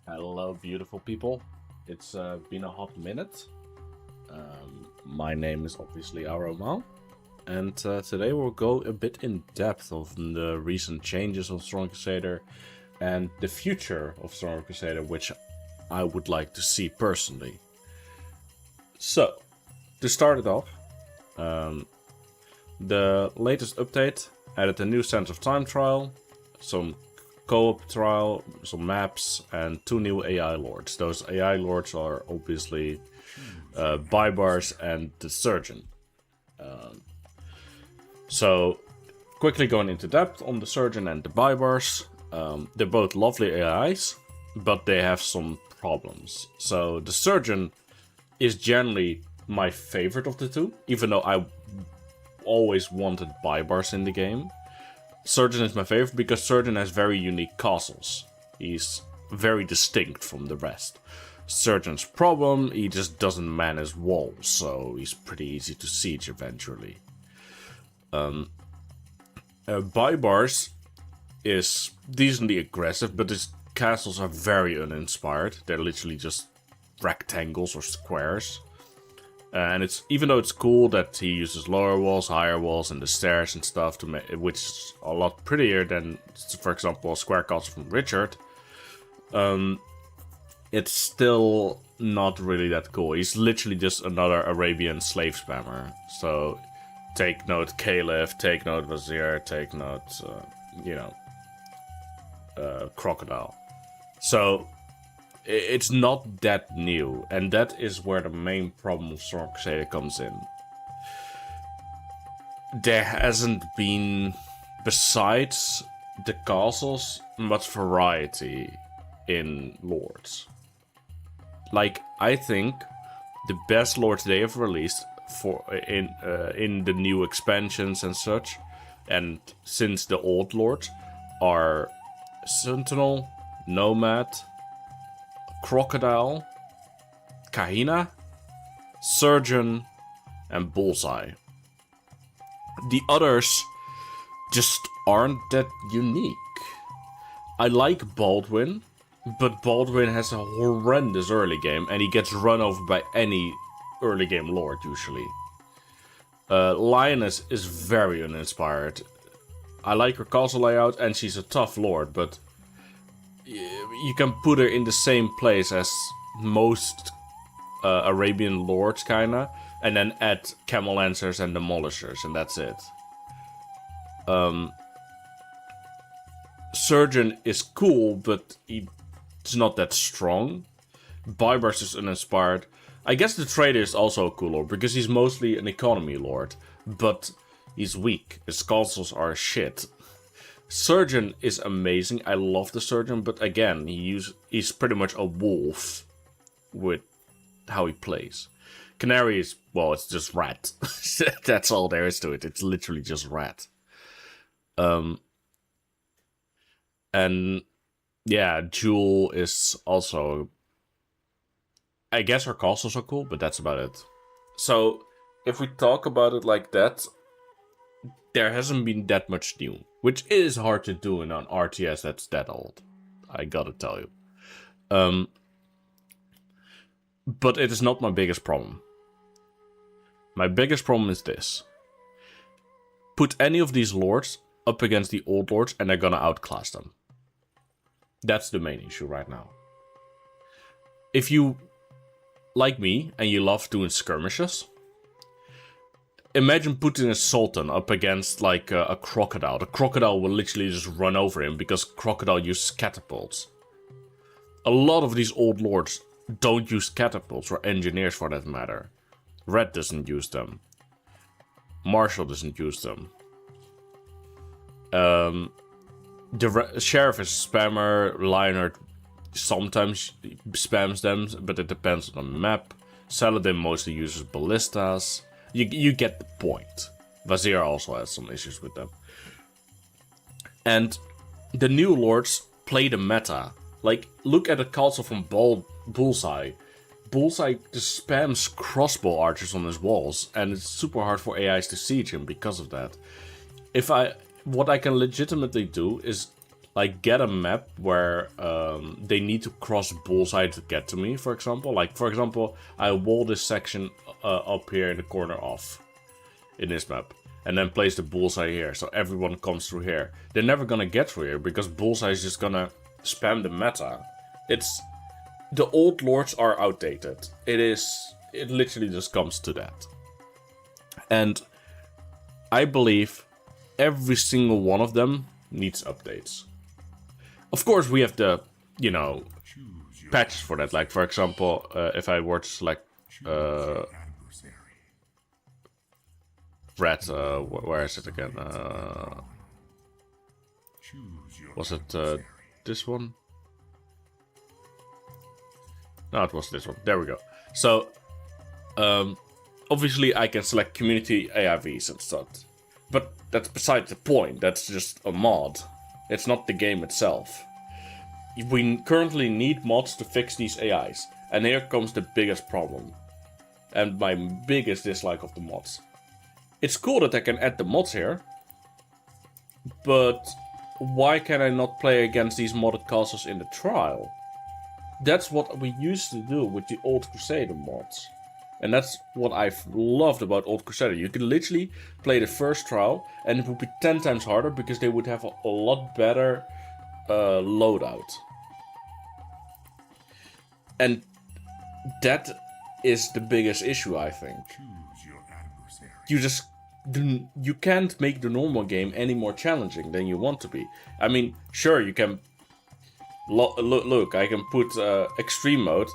Hello, beautiful people. It's been a hot minute. My name is obviously Aroma, and today we'll go a bit in depth of the recent changes of Stronghold Crusader and the future of Stronghold Crusader, which I would like to see personally. So, to start it off, the latest update added a new sense of time trial, some co-op trial, some maps, and 2 new AI lords. Those AI lords are obviously Bybars and the Surgeon. So, quickly going into depth on the Surgeon and the Bybars. They're both lovely AIs, but they have some problems. So, the Surgeon is generally my favorite of the two, even though I always wanted Bybars in the game. Surgeon is my favorite because Surgeon has very unique castles. He's very distinct from the rest. Surgeon's problem, he just doesn't man his walls, so he's pretty easy to siege eventually. Bybars is decently aggressive, but his castles are very uninspired. They're literally just rectangles or squares. And it's even though it's cool that he uses lower walls, higher walls, and the stairs and stuff to make, which is a lot prettier than, for example, a square castle from Richard. It's still not really that cool. He's literally just another Arabian slave spammer. So, take note Caliph, take note Vizier, take note, Crocodile. So, it's not that new, and that is where the main problem of Stronghold Crusader comes in. There hasn't been, besides the castles, much variety in lords. Like, I think the best lords they have released in the new expansions and such, and since the old lords, are Sentinel, Nomad, Crocodile, Kahina, Surgeon, and Bullseye. The others just aren't that unique. I like Baldwin, but Baldwin has a horrendous early game, and he gets run over by any early game lord, usually. Lioness is very uninspired. I like her castle layout, and she's a tough lord, but you can put her in the same place as most Arabian lords, kinda, and then add Camel Lancers and Demolishers, and that's it. Surgeon is cool, but he's not that strong. Bybars is uninspired. I guess the Trader is also a cool lord, because he's mostly an economy lord, but he's weak. His castles are shit. Surgeon is amazing. I love the Surgeon, but again, he's pretty much a wolf with how he plays. Canary is, well, it's just rat. That's all there is to it. It's literally just rat. And yeah, Jewel is also, I guess her castles are cool, but that's about it. So, if we talk about it like that, there hasn't been that much new, which is hard to do in an RTS that's that old. I gotta tell you. But it is not my biggest problem. My biggest problem is this. Put any of these lords up against the old lords and they're gonna outclass them. That's the main issue right now. If you, like me, and you love doing skirmishes, imagine putting a Sultan up against, like, a Crocodile. The Crocodile will literally just run over him because Crocodile uses catapults. A lot of these old lords don't use catapults, or engineers for that matter. Red doesn't use them. Marshall doesn't use them. The Sheriff is a spammer. Lionheart sometimes spams them, but it depends on the map. Saladin mostly uses ballistas. You get the point. Vizier also has some issues with them. And the new lords play the meta. Like, look at the castle from Bullseye. Bullseye just spams crossbow archers on his walls, and it's super hard for AIs to siege him because of that. What I can legitimately do is like get a map where they need to cross bullseye to get to me, for example. Like, for example, I wall this section up here in the corner off in this map, and then place the bullseye here, so everyone comes through here. They're never gonna get through here, because bullseye is just gonna spam the meta. The old lords are outdated. It literally just comes to that. And I believe every single one of them needs updates. Of course, we have the, you know, patches for that. Like, for example, if I were to select red, where is it again? Was it this one? No, it was this one. There we go. So, obviously I can select community AIVs and stuff. But that's beside the point. That's just a mod. It's not the game itself. We currently need mods to fix these AIs. And here comes the biggest problem. And my biggest dislike of the mods. It's cool that I can add the mods here. But why can I not play against these modded castles in the trial? That's what we used to do with the old Crusader mods. And that's what I've loved about old Crusader. You could literally play the first trial and it would be 10 times harder because they would have a lot better loadout. And that is the biggest issue, I think. You can't make the normal game any more challenging than you want to be. I mean, sure, you can... Look, I can put extreme mode.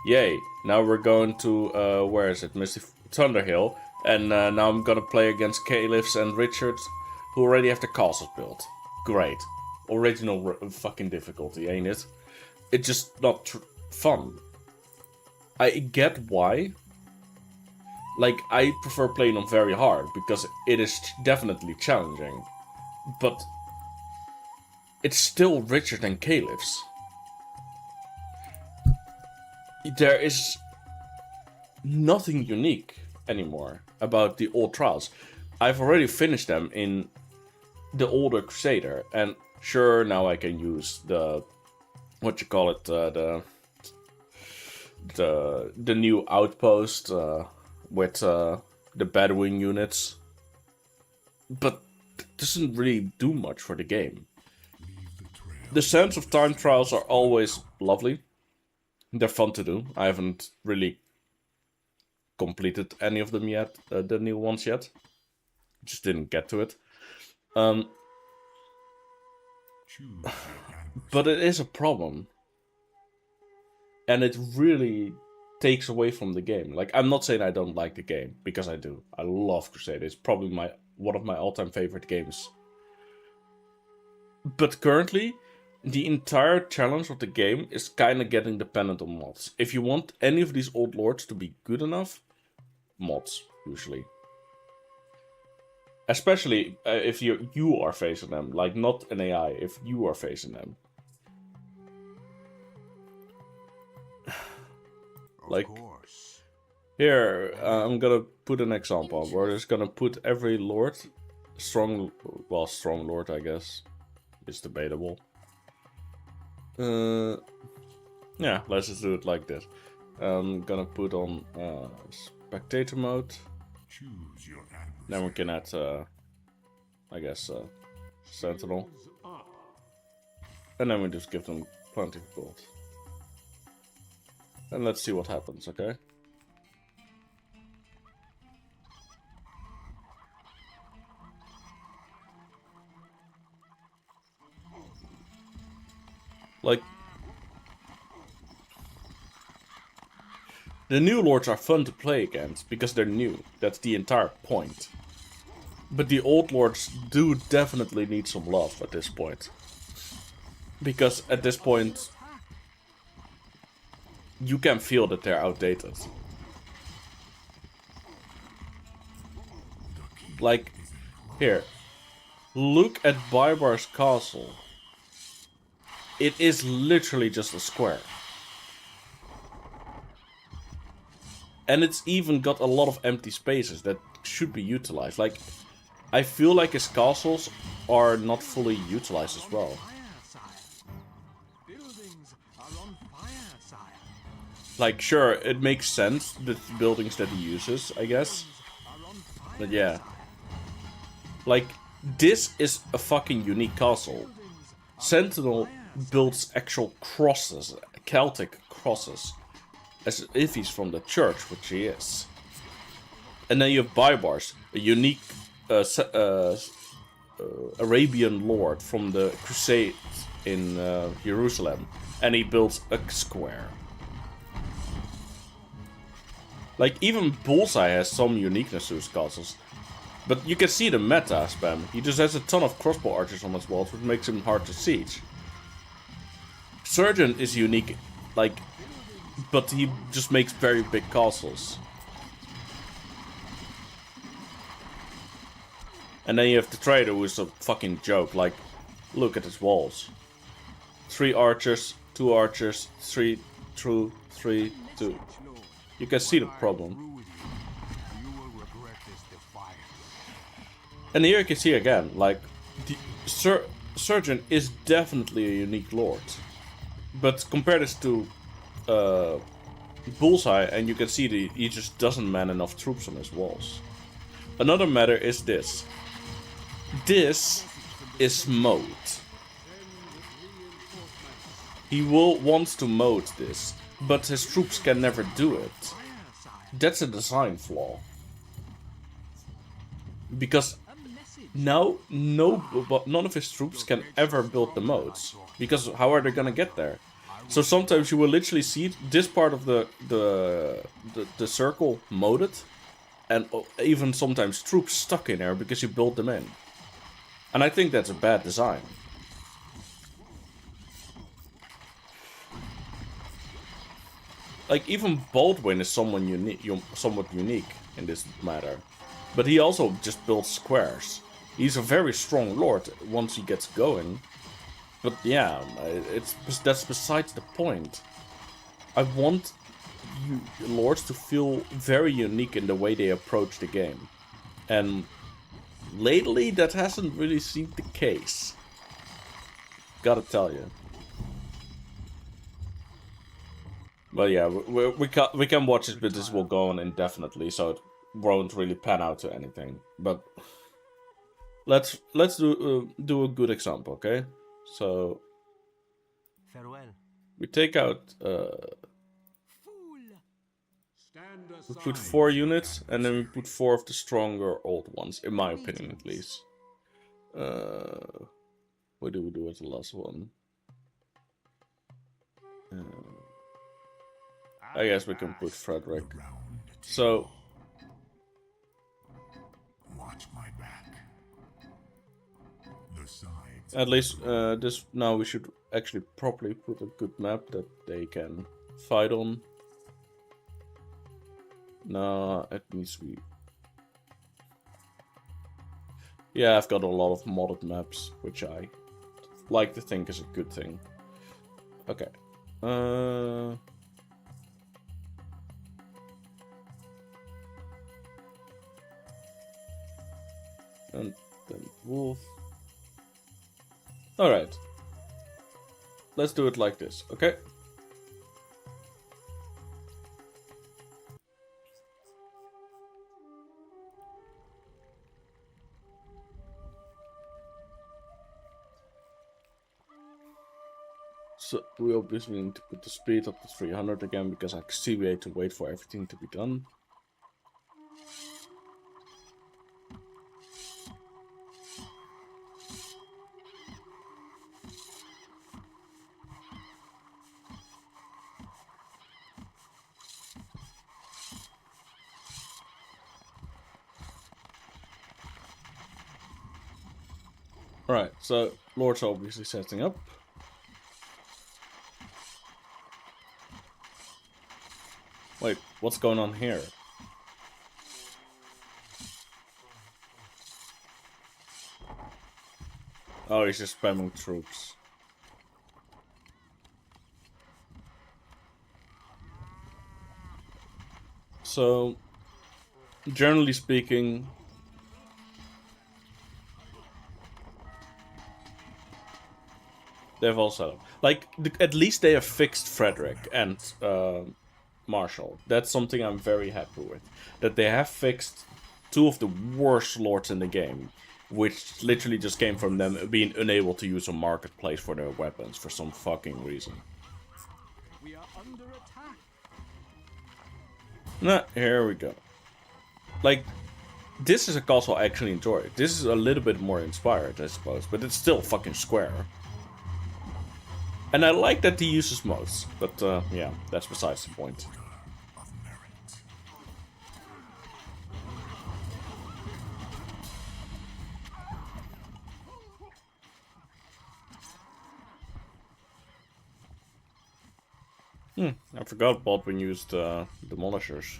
Yay, now we're going to, where is it, Misty Thunderhill. And now I'm gonna play against Caliphs and Richards, who already have the castles built. Great. Original fucking difficulty, ain't it? It's just not fun. I get why. Like, I prefer playing on very hard, because it is definitely challenging. But it's still richer than Caliphs. There is nothing unique anymore about the old trials. I've already finished them in the older Crusader, and sure, now I can use the the new outpost with the Bedouin units, but it doesn't really do much for the game. The Sands of Time trials are always lovely. They're fun to do. I haven't really completed any of them yet, the new ones yet. Just didn't get to it. But it is a problem. And it really takes away from the game. Like, I'm not saying I don't like the game, because I do. I love Crusader. It's probably one of my all-time favorite games. But currently, the entire challenge of the game is kind of getting dependent on mods. If you want any of these old lords to be good enough, mods, usually. Especially if you are facing them, like not an AI, if you are facing them. Like, here, I'm gonna put an example. We're just gonna put every lord, strong lord, I guess. It's debatable. Yeah, let's just do it like this. I'm gonna put on spectator mode. Then we can add, I guess, sentinel. And then we just give them plenty of gold. And let's see what happens, okay? Like, the new lords are fun to play against because they're new. That's the entire point. But the old lords do definitely need some love at this point. Because at this point, you can feel that they're outdated. Like, here. Look at Baibar's castle. It is literally just a square. And it's even got a lot of empty spaces that should be utilized. Like, I feel like his castles are not fully utilized as well. Like, sure, it makes sense, the buildings that he uses, I guess. But yeah. Like, this is a fucking unique castle. Sentinel builds actual crosses, Celtic crosses, as if he's from the church, which he is. And then you have Baibars, a unique Arabian lord from the Crusade in Jerusalem, and he builds a square. Like, even Bullseye has some uniqueness to his castles. But you can see the meta spam. He just has a ton of crossbow archers on his walls, which makes him hard to siege. Surgeon is unique, like, but he just makes very big castles. And then you have the trader, who is a fucking joke. Like, look at his walls. 3 archers, 2 archers, 3, 2, 3, 2. You can see the problem. And here you can see again, like, the Surgeon is definitely a unique lord. But compare this to Bullseye, and you can see that he just doesn't man enough troops on his walls. Another matter is this. This is mode. He wants to mode this, but his troops can never do it. That's a design flaw. Because now none of his troops can ever build the modes. Because how are they gonna get there? So sometimes you will literally see this part of the circle moded, and even sometimes troops stuck in there because you built them in. And I think that's a bad design. Like, even Baldwin is somewhat unique in this matter. But he also just builds squares. He's a very strong lord once he gets going. But yeah, that's besides the point. I want you lords to feel very unique in the way they approach the game. And lately, that hasn't really seemed the case. Gotta tell you. But yeah, we can watch it, but this will go on indefinitely, so it won't really pan out to anything. But let's do a good example, okay? So farewell. We take out we put 4 units, and then we put 4 of the stronger old ones, in my opinion at least. What do we do with the last one? I guess we can put Frederick. So watch my back. The sides. at least this now we should actually properly put a good map that they can fight on. No, it needs to be. Yeah, I've got a lot of modded maps, which I like to think is a good thing. Okay. And then wolf. Alright. Let's do it like this, okay? So we obviously need to put the speed up to 300 again, because I see we had to wait for everything to be done. Alright, so Lord's obviously setting up. Wait, what's going on here? Oh, he's just spamming troops. So, generally speaking, They've also like at least they have fixed Frederick and Marshall. That's something I'm very happy with. That they have fixed two of the worst lords in the game, which literally just came from them being unable to use a marketplace for their weapons for some fucking reason. We are under attack. Nah, here we go. Like, this is a castle I actually enjoy. This is a little bit more inspired, I suppose, but it's still fucking square. And I like that he uses moats, but yeah, that's besides the point. Of merit. I forgot Baldwin used demolishers.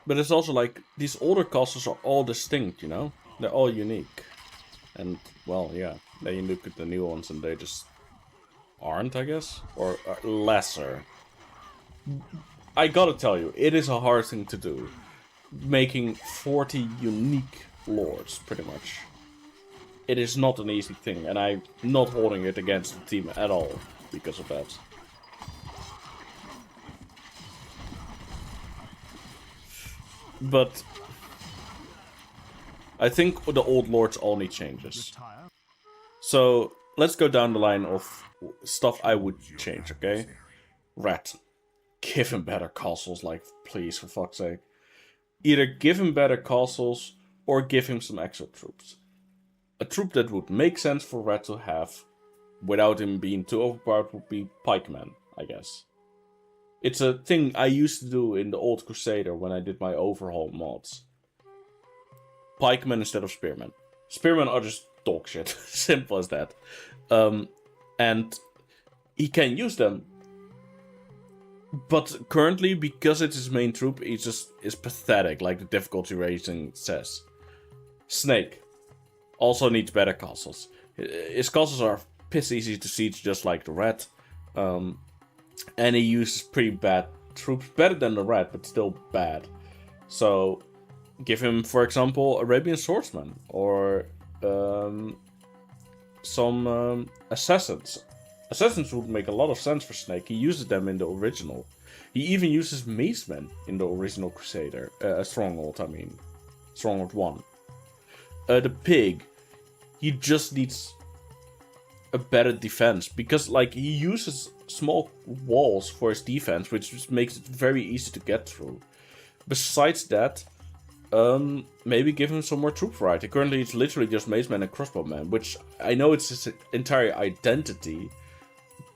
But it's also like, these older castles are all distinct, you know? They're all unique. And, well, yeah, then you look at the new ones and they just aren't, I guess? Or are lesser. I gotta tell you, it is a hard thing to do. Making 40 unique lords, pretty much. It is not an easy thing, and I'm not holding it against the team at all because of that. But I think the old lords all need changes. Retire. So let's go down the line of stuff I would change, okay? Rat. Give him better castles, like, please, for fuck's sake. Either give him better castles, or give him some extra troops. A troop that would make sense for Rat to have, without him being too overpowered, would be pikemen, I guess. It's a thing I used to do in the old Crusader when I did my overhaul mods. Pikemen instead of spearmen. Spearmen are just dog shit. Simple as that. And he can use them. But currently, because it's his main troop, he just is pathetic, like the difficulty rating says. Snake also needs better castles. His castles are piss easy to siege, just like the rat. And he uses pretty bad troops, better than the rat, but still bad. So give him, for example, Arabian swordsman or some assassins. Assassins would make a lot of sense for Snake. He uses them in the original. He even uses macemen in the original Crusader. Stronghold, I mean. Stronghold 1. The pig. He just needs a better defense. Because, like, he uses small walls for his defense, which just makes it very easy to get through. Besides that, maybe give him some more troop variety. Currently, it's literally just macemen and crossbowmen, which I know it's his entire identity.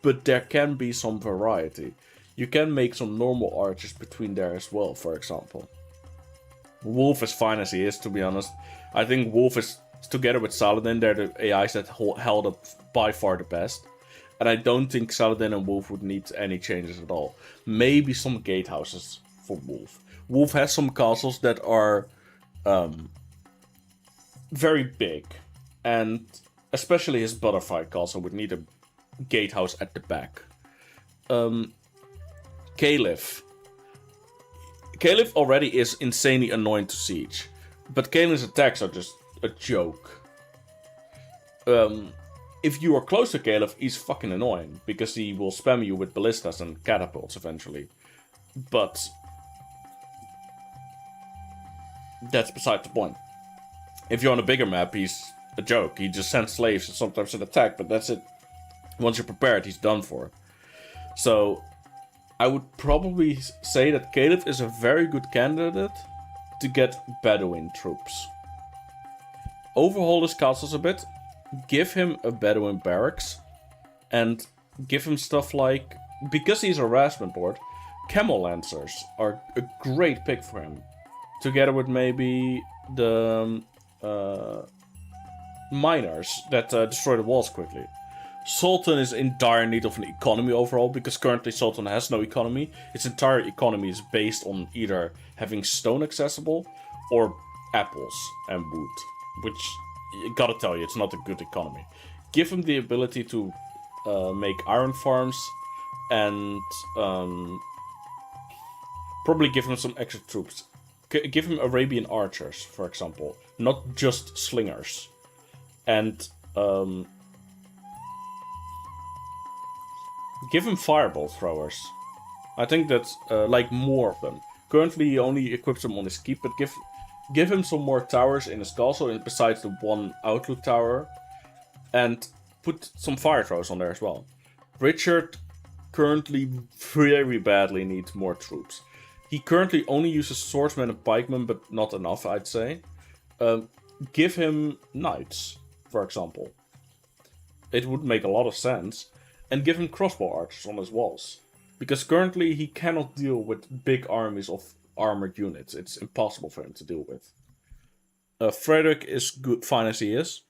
But there can be some variety. You can make some normal archers between there as well, for example. Wolf, as fine as he is, to be honest. I think Wolf is, together with Saladin, they're the AIs that held up by far the best. And I don't think Saladin and Wolf would need any changes at all. Maybe some gatehouses for Wolf. Wolf has some castles that are very big. And especially his butterfly castle would need a gatehouse at the back. Caliph. Caliph already is insanely annoying to siege. But Caliph's attacks are just a joke. If you are close to Caliph, he's fucking annoying. Because he will spam you with ballistas and catapults eventually. But that's beside the point. If you're on a bigger map, he's a joke. He just sends slaves and sometimes an attack, but that's it. Once you're prepared, he's done for. So, I would probably say that Caliph is a very good candidate to get Bedouin troops. Overhaul his castles a bit, give him a Bedouin barracks, and give him stuff like, because he's a harassment lord, Camel Lancers are a great pick for him. Together with maybe the miners that destroy the walls quickly. Sultan is in dire need of an economy overall, because currently Sultan has no economy. Its entire economy is based on either having stone accessible, or apples and wood, which, gotta tell you, it's not a good economy. Give him the ability to make iron farms, and probably give him some extra troops. Give him Arabian archers, for example, not just slingers. And give him fireball throwers. I think that's like more of them. Currently, he only equips them on his keep, but give him some more towers in his castle besides the one outlook tower, and put some fire throwers on there as well. Richard currently very badly needs more troops. He currently only uses swordsmen and pikemen, but not enough, I'd say. Give him knights, for example. It would make a lot of sense. And give him crossbow archers on his walls. Because currently he cannot deal with big armies of armored units. It's impossible for him to deal with. Frederick is good, fine as he is.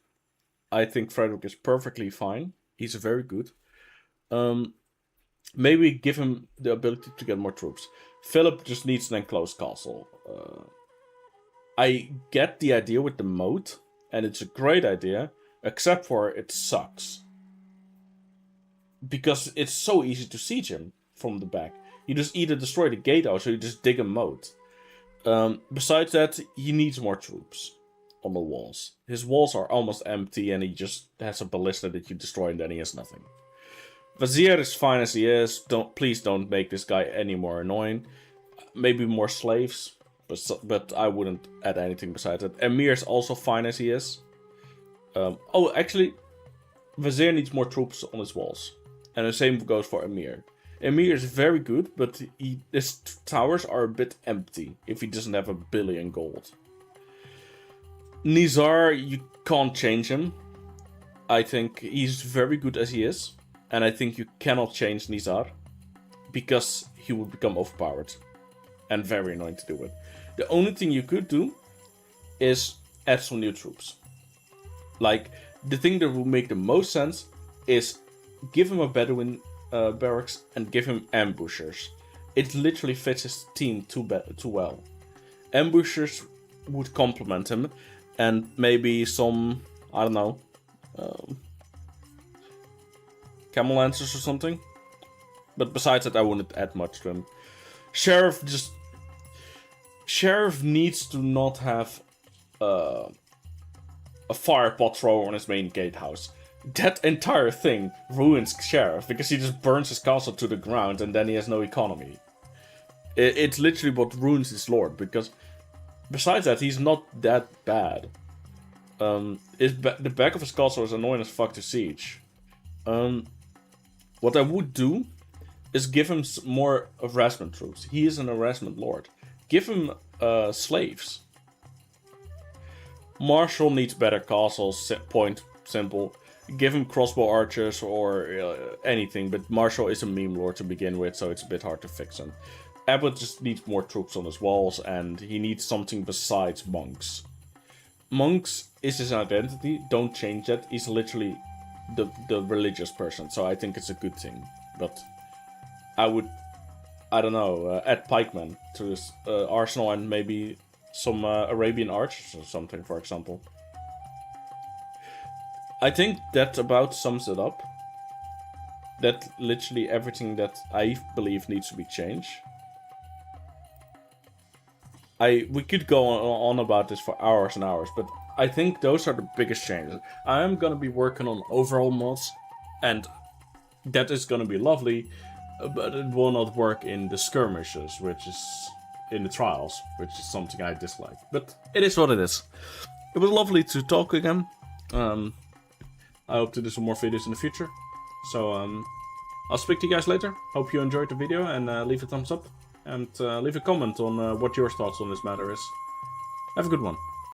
I think Frederick is perfectly fine. He's very good. Maybe give him the ability to get more troops. Philip just needs an enclosed castle. I get the idea with the moat, and it's a great idea, except for it sucks. Because it's so easy to siege him from the back. You just either destroy the gatehouse or you just dig a moat. Besides that, he needs more troops on the walls. His walls are almost empty, and he just has a ballista that you destroy, and then he has nothing. Vizier is fine as he is. Please don't make this guy any more annoying. Maybe more slaves, but I wouldn't add anything besides that. Emir is also fine as he is. Actually, Vizier needs more troops on his walls. And the same goes for Emir. Emir is very good, but his towers are a bit empty if he doesn't have 1 billion gold. Nizar, you can't change him. I think he's very good as he is. And I think you cannot change Nizar, because he would become overpowered and very annoying to deal with. The only thing you could do is add some new troops. Like, the thing that would make the most sense is give him a Bedouin barracks and give him ambushers. It literally fits his team too well. Ambushers would complement him, and maybe some, I don't know, Camel Lancers or something. But besides that, I wouldn't add much to him. Sheriff needs to not have a fire pot thrower on his main gatehouse. That entire thing ruins Sheriff, because he just burns his castle to the ground and then he has no economy. It's literally what ruins his lord, because besides that, he's not that bad. The back of his castle is annoying as fuck to siege. What I would do is give him more harassment troops. He is an harassment lord. Give him slaves. Marshall needs better castles, point simple. Give him crossbow archers or anything, but Marshall is a meme lord to begin with, so it's a bit hard to fix him. Abbott just needs more troops on his walls, and he needs something besides monks. Monks is his identity, don't change that. He's literally the religious person, so I think it's a good thing. But I would, I don't know, add pikemen to his arsenal and maybe some Arabian archers or something, for example. I think that about sums it up. That's literally everything that I believe needs to be changed. We could go on about this for hours and hours, but I think those are the biggest changes. I am gonna be working on overall mods, and that is gonna be lovely, but it will not work in the skirmishes, which is in the trials, which is something I dislike. But it is what it is. It was lovely to talk again. I hope to do some more videos in the future. So I'll speak to you guys later. Hope you enjoyed the video, and leave a thumbs up. And leave a comment on what your thoughts on this matter is. Have a good one.